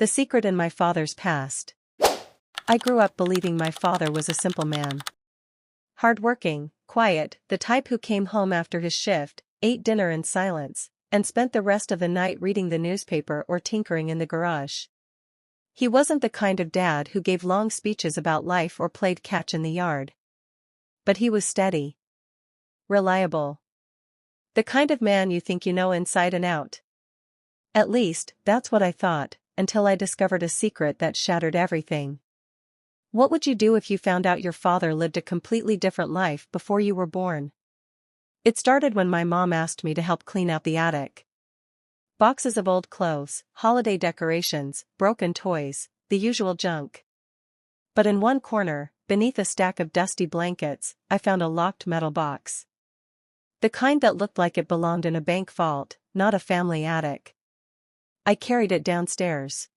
The secret in my father's past. I grew up believing my father was a simple man. Hardworking, quiet, the type who came home after his shift, ate dinner in silence, and spent the rest of the night reading the newspaper or tinkering in the garage. He wasn't the kind of dad who gave long speeches about life or played catch in the yard. But he was steady. Reliable. The kind of man you think you know inside and out. At least, that's what I thought, until I discovered a secret that shattered everything. What would you do if you found out your father lived a completely different life before you were born? It started when my mom asked me to help clean out the attic. Boxes of old clothes, holiday decorations, broken toys, the usual junk. But in one corner, beneath a stack of dusty blankets, I found a locked metal box. The kind that looked like it belonged in a bank vault, not a family attic. I carried it downstairs.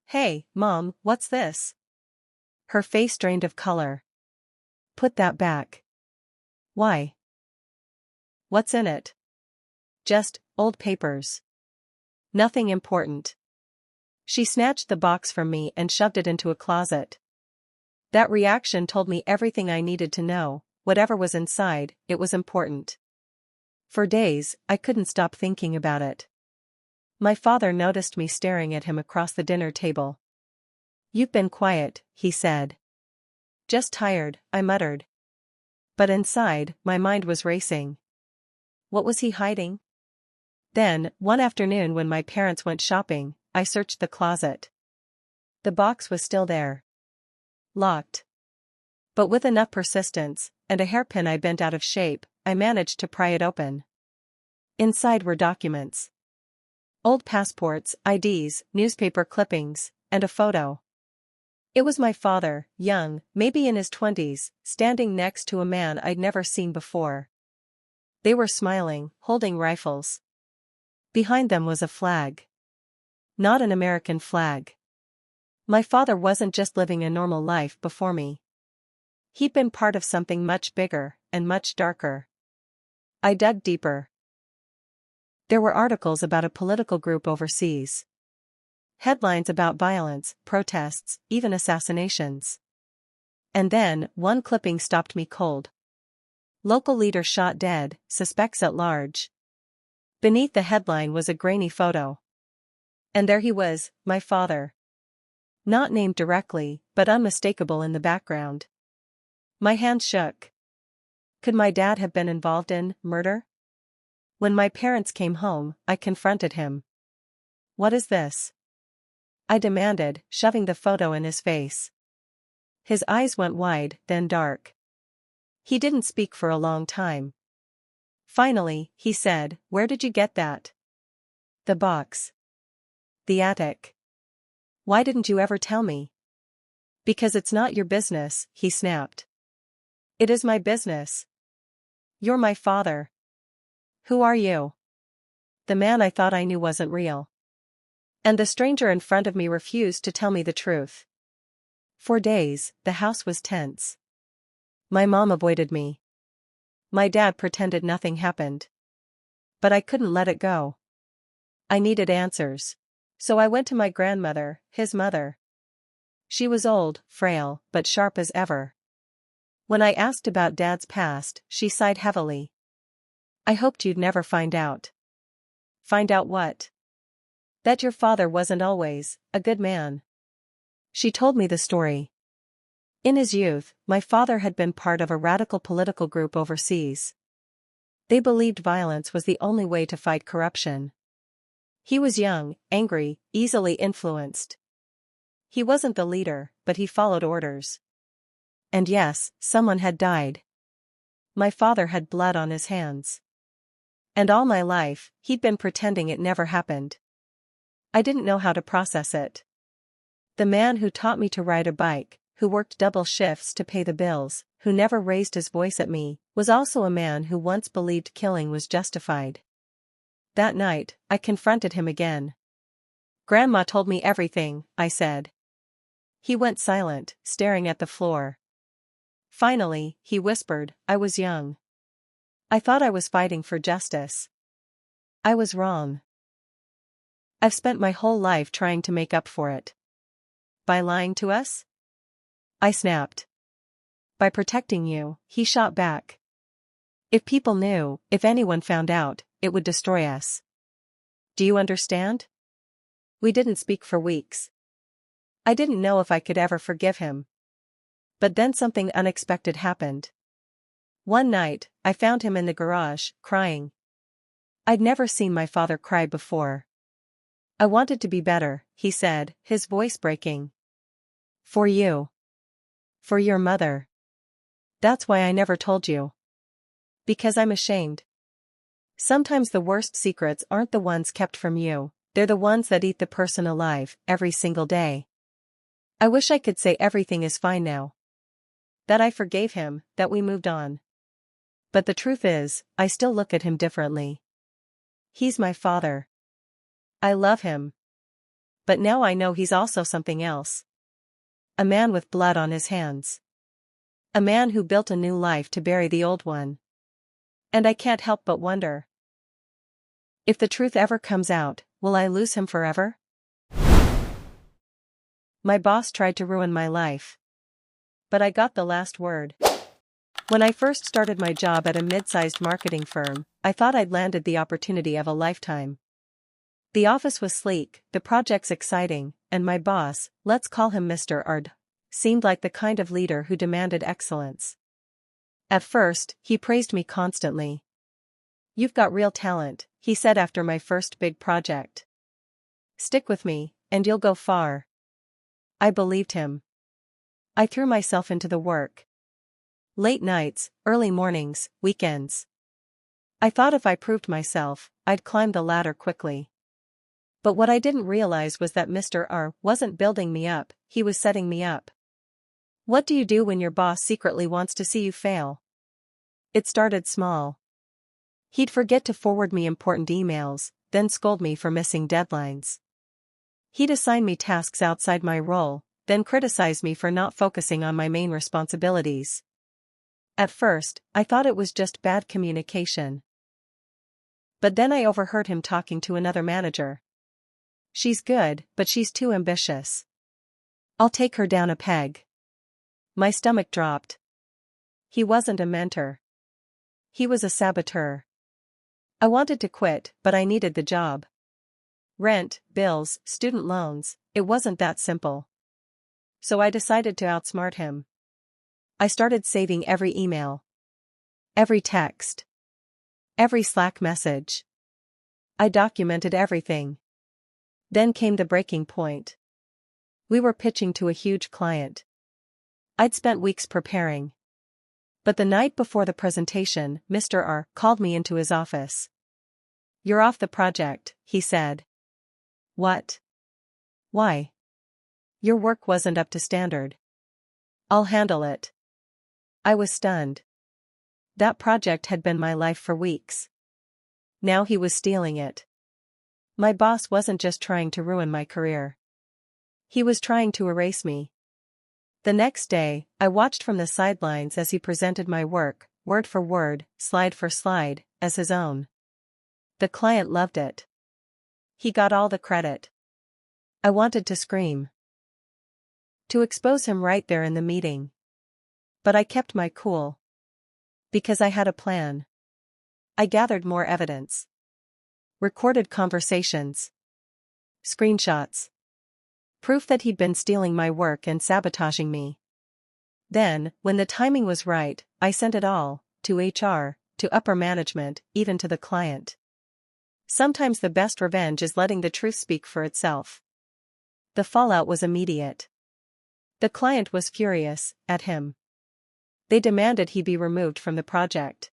"Hey, Mom, what's this?" Her face drained of color. "Put that back." "Why?" "What's in it?" "Just old papers. Nothing important." She snatched the box from me and shoved it into a closet. That reaction told me everything I needed to know. Whatever was inside, it was important. For days, I couldn't stop thinking about it. My father noticed me staring at him across the dinner table. "You've been quiet," he said. "Just tired," I muttered. But inside, my mind was racing. What was he hiding? Then, one afternoon when my parents went shopping, I searched the closet. The box was still there. Locked. But with enough persistence, and a hairpin I bent out of shape, I managed to pry it open. Inside were documents. Old passports, IDs, newspaper clippings, and a photo. It was my father, young, maybe in his 20s, standing next to a man I'd never seen before. They were smiling, holding rifles. Behind them was a flag. Not an American flag. My father wasn't just living a normal life before me. He'd been part of something much bigger, and much darker. I dug deeper. There were articles about a political group overseas. Headlines about violence, protests, even assassinations. And then, one clipping stopped me cold. "Local leader shot dead, suspects at large." Beneath the headline was a grainy photo. And there he was, my father. Not named directly, but unmistakable in the background. My hand shook. Could my dad have been involved in murder? When my parents came home, I confronted him. "What is this?" I demanded, shoving the photo in his face. His eyes went wide, then dark. He didn't speak for a long time. Finally, he said, "Where did you get that?" "The box." "The attic." "Why didn't you ever tell me?" "Because it's not your business," he snapped. "It is my business. You're my father." "Who are you?" The man I thought I knew wasn't real. And the stranger in front of me refused to tell me the truth. For days, the house was tense. My mom avoided me. My dad pretended nothing happened. But I couldn't let it go. I needed answers. So I went to my grandmother, his mother. She was old, frail, but sharp as ever. When I asked about Dad's past, she sighed heavily. "I hoped you'd never find out." "Find out what?" "That your father wasn't always a good man." She told me the story. In his youth, my father had been part of a radical political group overseas. They believed violence was the only way to fight corruption. He was young, angry, easily influenced. He wasn't the leader, but he followed orders. And yes, someone had died. My father had blood on his hands. And all my life, he'd been pretending it never happened. I didn't know how to process it. The man who taught me to ride a bike, who worked double shifts to pay the bills, who never raised his voice at me, was also a man who once believed killing was justified. That night, I confronted him again. "Grandma told me everything," I said. He went silent, staring at the floor. Finally, he whispered, "I was young. I thought I was fighting for justice. I was wrong." I've spent my whole life trying to make up for it. By lying to us? I snapped. By protecting you, he shot back. If people knew, if anyone found out, it would destroy us. Do you understand? We didn't speak for weeks. I didn't know if I could ever forgive him. But then something unexpected happened. One night, I found him in the garage, crying. I'd never seen my father cry before. I wanted to be better, he said, his voice breaking. For you. For your mother. That's why I never told you. Because I'm ashamed. Sometimes the worst secrets aren't the ones kept from you, they're the ones that eat the person alive, every single day. I wish I could say everything is fine now. That I forgave him, that we moved on. But the truth is, I still look at him differently. He's my father. I love him. But now I know he's also something else. A man with blood on his hands. A man who built a new life to bury the old one. And I can't help but wonder. If the truth ever comes out, will I lose him forever? My boss tried to ruin my life. But I got the last word. When I first started my job at a mid-sized marketing firm, I thought I'd landed the opportunity of a lifetime. The office was sleek, the projects exciting, and my boss, let's call him Mr. Ard, seemed like the kind of leader who demanded excellence. At first, he praised me constantly. You've got real talent, he said after my first big project. Stick with me, and you'll go far. I believed him. I threw myself into the work. Late nights, early mornings, weekends. I thought if I proved myself, I'd climb the ladder quickly. But what I didn't realize was that Mr. R wasn't building me up, he was setting me up. What do you do when your boss secretly wants to see you fail? It started small. He'd forget to forward me important emails, then scold me for missing deadlines. He'd assign me tasks outside my role, then criticize me for not focusing on my main responsibilities. At first, I thought it was just bad communication. But then I overheard him talking to another manager. She's good, but she's too ambitious. I'll take her down a peg. My stomach dropped. He wasn't a mentor. He was a saboteur. I wanted to quit, but I needed the job. Rent, bills, student loans, it wasn't that simple. So I decided to outsmart him. I started saving every email. Every text. Every Slack message. I documented everything. Then came the breaking point. We were pitching to a huge client. I'd spent weeks preparing. But the night before the presentation, Mr. R called me into his office. You're off the project, he said. What? Why? Your work wasn't up to standard. I'll handle it. I was stunned. That project had been my life for weeks. Now he was stealing it. My boss wasn't just trying to ruin my career. He was trying to erase me. The next day, I watched from the sidelines as he presented my work, word for word, slide for slide, as his own. The client loved it. He got all the credit. I wanted to scream. To expose him right there in the meeting. But I kept my cool. Because I had a plan. I gathered more evidence. Recorded conversations. Screenshots. Proof that he'd been stealing my work and sabotaging me. Then, when the timing was right, I sent it all, to HR, to upper management, even to the client. Sometimes the best revenge is letting the truth speak for itself. The fallout was immediate. The client was furious at him. They demanded he be removed from the project.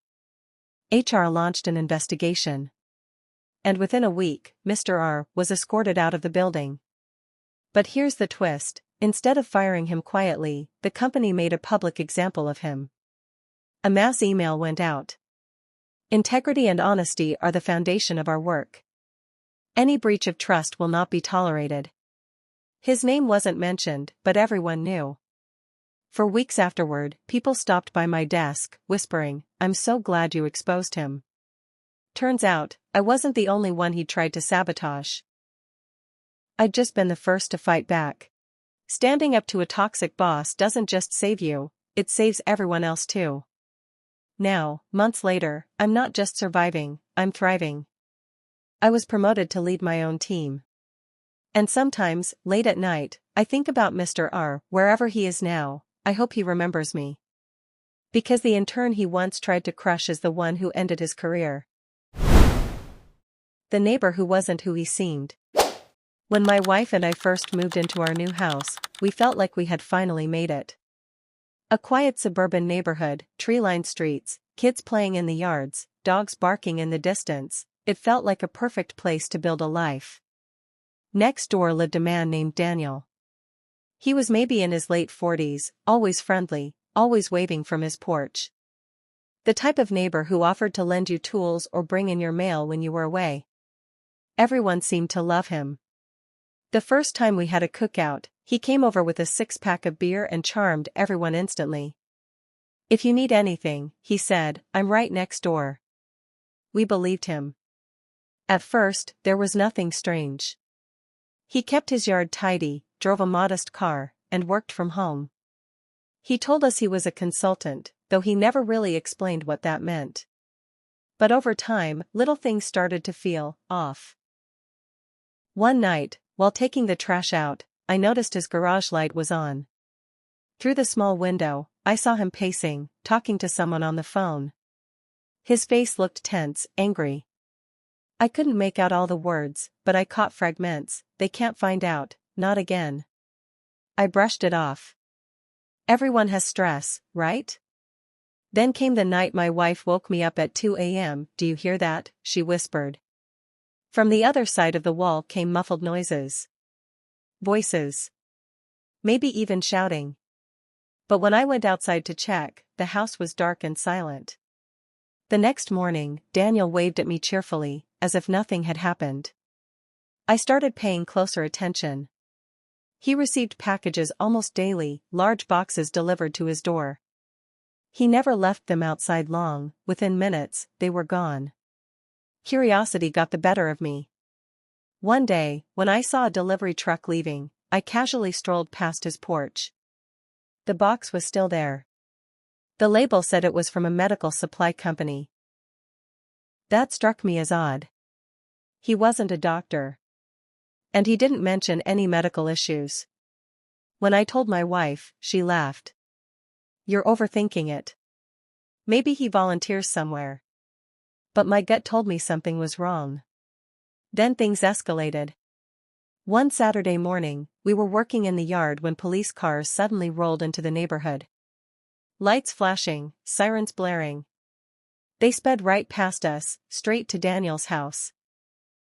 HR launched an investigation. And within a week, Mr. R was escorted out of the building. But here's the twist, instead of firing him quietly, the company made a public example of him. A mass email went out. Integrity and honesty are the foundation of our work. Any breach of trust will not be tolerated. His name wasn't mentioned, but everyone knew. For weeks afterward, people stopped by my desk, whispering, "I'm so glad you exposed him." Turns out, I wasn't the only one he tried to sabotage. I'd just been the first to fight back. Standing up to a toxic boss doesn't just save you, it saves everyone else too. Now, months later, I'm not just surviving, I'm thriving. I was promoted to lead my own team. And sometimes, late at night, I think about Mr. R, wherever he is now. I hope he remembers me. Because the intern he once tried to crush is the one who ended his career. The neighbor who wasn't who he seemed. When my wife and I first moved into our new house, we felt like we had finally made it. A quiet suburban neighborhood, tree-lined streets, kids playing in the yards, dogs barking in the distance. It felt like a perfect place to build a life. Next door lived a man named Daniel. He was maybe in his late 40s, always friendly, always waving from his porch. The type of neighbor who offered to lend you tools or bring in your mail when you were away. Everyone seemed to love him. The first time we had a cookout, he came over with a 6-pack of beer and charmed everyone instantly. "If you need anything," he said, "I'm right next door." We believed him. At first, there was nothing strange. He kept his yard tidy, drove a modest car, and worked from home. He told us he was a consultant, though he never really explained what that meant. But over time, little things started to feel off. One night, while taking the trash out, I noticed his garage light was on. Through the small window, I saw him pacing, talking to someone on the phone. His face looked tense, angry. I couldn't make out all the words, but I caught fragments. "They can't find out, not again." I brushed it off. Everyone has stress, right? Then came the night my wife woke me up at 2 a.m. "Do you hear that?" she whispered. From the other side of the wall came muffled noises. Voices. Maybe even shouting. But when I went outside to check, the house was dark and silent. The next morning, Daniel waved at me cheerfully, as if nothing had happened. I started paying closer attention. He received packages almost daily, large boxes delivered to his door. He never left them outside long. Within minutes, they were gone. Curiosity got the better of me. One day, when I saw a delivery truck leaving, I casually strolled past his porch. The box was still there. The label said it was from a medical supply company. That struck me as odd. He wasn't a doctor. And he didn't mention any medical issues. When I told my wife, she laughed. "You're overthinking it. Maybe he volunteers somewhere." But my gut told me something was wrong. Then things escalated. One Saturday morning, we were working in the yard when police cars suddenly rolled into the neighborhood. Lights flashing, sirens blaring. They sped right past us, straight to Daniel's house.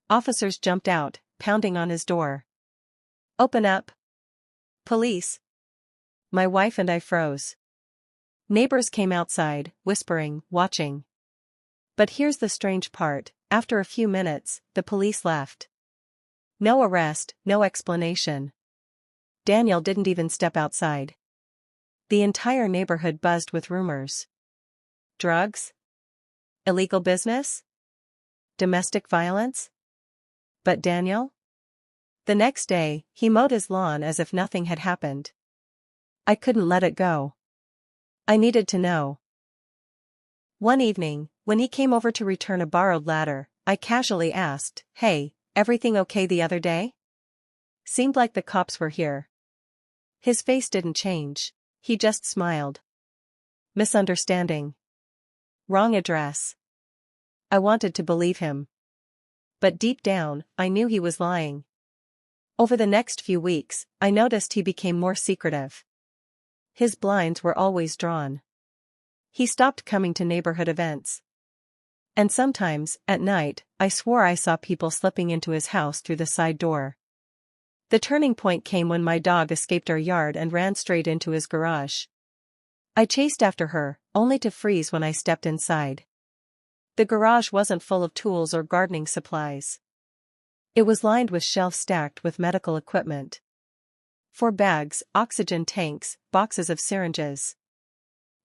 Officers jumped out, pounding on his door. "Open up! Police!" My wife and I froze. Neighbors came outside, whispering, watching. But here's the strange part: after a few minutes, the police left. No arrest, no explanation. Daniel didn't even step outside. The entire neighborhood buzzed with rumors. Drugs? Illegal business? Domestic violence? But Daniel? The next day, he mowed his lawn as if nothing had happened. I couldn't let it go. I needed to know. One evening, when he came over to return a borrowed ladder, I casually asked, "Hey, everything okay the other day?" Seemed like the cops were here. His face didn't change. He just smiled. Misunderstanding. Wrong address. I wanted to believe him. But deep down, I knew he was lying. Over the next few weeks, I noticed he became more secretive. His blinds were always drawn. He stopped coming to neighborhood events. And sometimes, at night, I swore I saw people slipping into his house through the side door. The turning point came when my dog escaped our yard and ran straight into his garage. I chased after her, only to freeze when I stepped inside. The garage wasn't full of tools or gardening supplies. It was lined with shelves stacked with medical equipment. 4 bags, oxygen tanks, boxes of syringes.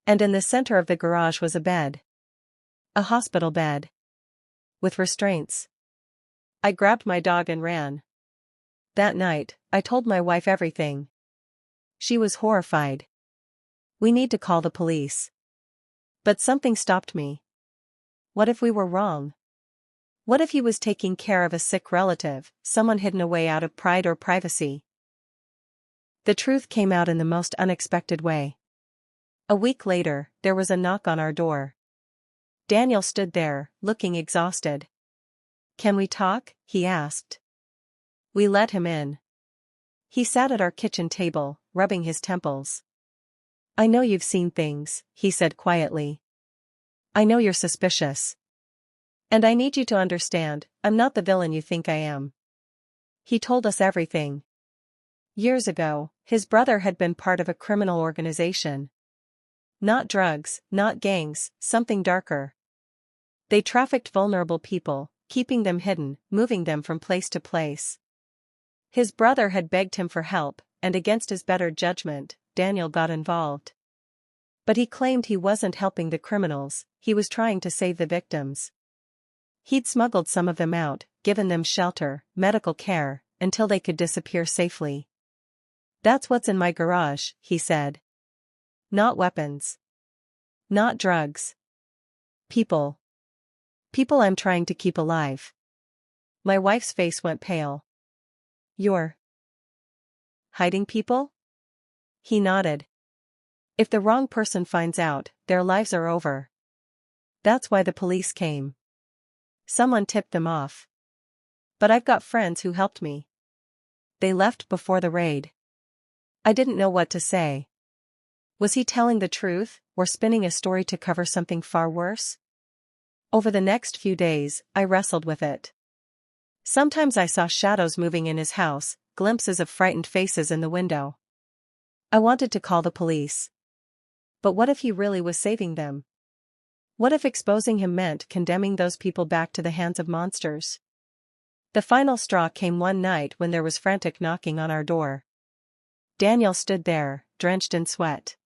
And in the center of the garage was a bed. A hospital bed. With restraints. I grabbed my dog and ran. That night, I told my wife everything. She was horrified. We need to call the police. But something stopped me. What if we were wrong? What if he was taking care of a sick relative, someone hidden away out of pride or privacy? The truth came out in the most unexpected way. A week later, there was a knock on our door. Daniel stood there, looking exhausted. "Can we talk?" he asked. We let him in. He sat at our kitchen table, rubbing his temples. "I know you've seen things," he said quietly. "I know you're suspicious. And I need you to understand, I'm not the villain you think I am." He told us everything. Years ago, his brother had been part of a criminal organization. Not drugs, not gangs, something darker. They trafficked vulnerable people, keeping them hidden, moving them from place to place. His brother had begged him for help, and against his better judgment, Daniel got involved. But he claimed he wasn't helping the criminals, he was trying to save the victims. He'd smuggled some of them out, given them shelter, medical care, until they could disappear safely. "That's what's in my garage," he said. "Not weapons. Not drugs. People. People I'm trying to keep alive." My wife's face went pale. "You're hiding people?" He nodded. "If the wrong person finds out, their lives are over. That's why the police came. Someone tipped them off. But I've got friends who helped me. They left before the raid." I didn't know what to say. Was he telling the truth, or spinning a story to cover something far worse? Over the next few days, I wrestled with it. Sometimes I saw shadows moving in his house, glimpses of frightened faces in the window. I wanted to call the police. But what if he really was saving them? What if exposing him meant condemning those people back to the hands of monsters? The final straw came one night when there was frantic knocking on our door. Daniel stood there, drenched in sweat.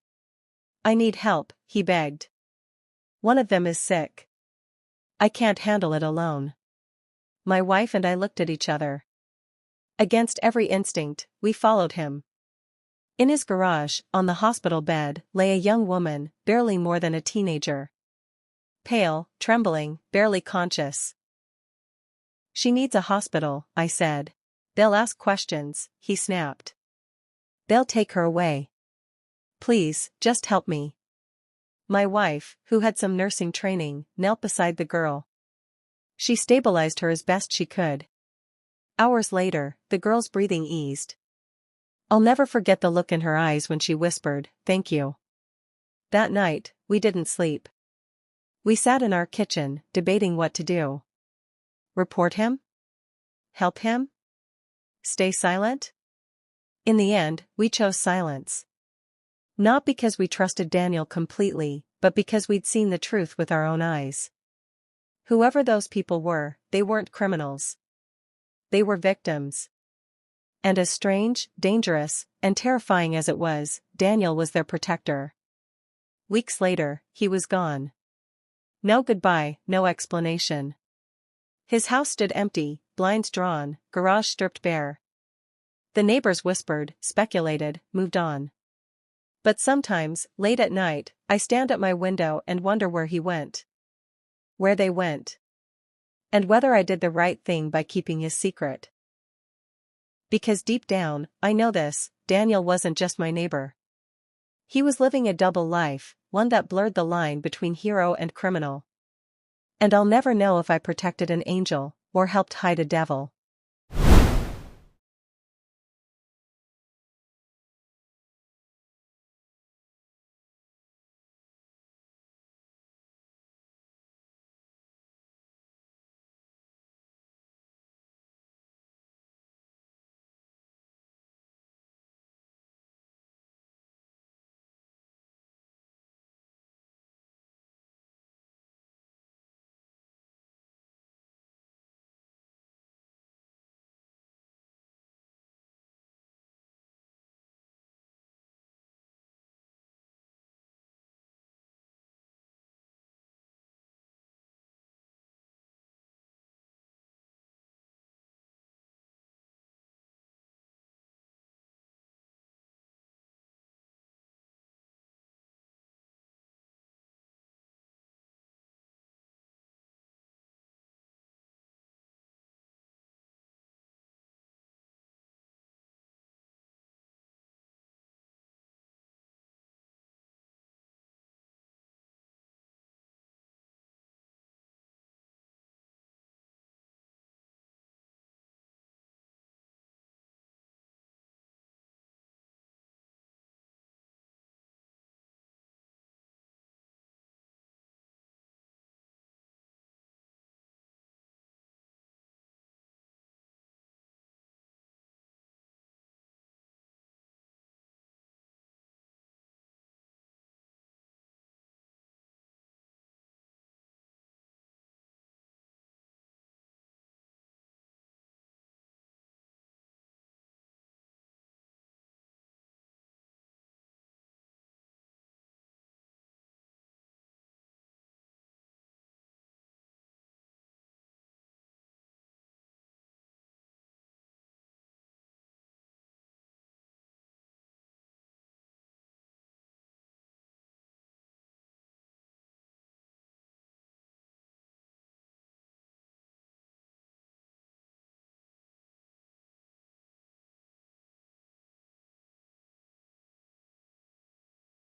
"I need help," he begged. "One of them is sick. I can't handle it alone." My wife and I looked at each other. Against every instinct, we followed him. In his garage, on the hospital bed, lay a young woman, barely more than a teenager. Pale, trembling, barely conscious. "She needs a hospital," I said. "They'll ask questions," he snapped. "They'll take her away. Please, just help me." My wife, who had some nursing training, knelt beside the girl. She stabilized her as best she could. Hours later, the girl's breathing eased. I'll never forget the look in her eyes when she whispered, "Thank you." That night, we didn't sleep. We sat in our kitchen, debating what to do. Report him? Help him? Stay silent? In the end, we chose silence. Not because we trusted Daniel completely, but because we'd seen the truth with our own eyes. Whoever those people were, they weren't criminals. They were victims. And as strange, dangerous, and terrifying as it was, Daniel was their protector. Weeks later, he was gone. No goodbye, no explanation. His house stood empty, blinds drawn, garage stripped bare. The neighbors whispered, speculated, moved on. But sometimes, late at night, I stand at my window and wonder where he went. Where they went. And whether I did the right thing by keeping his secret. Because deep down, I know this, Daniel wasn't just my neighbor. He was living a double life, one that blurred the line between hero and criminal. And I'll never know if I protected an angel, or helped hide a devil.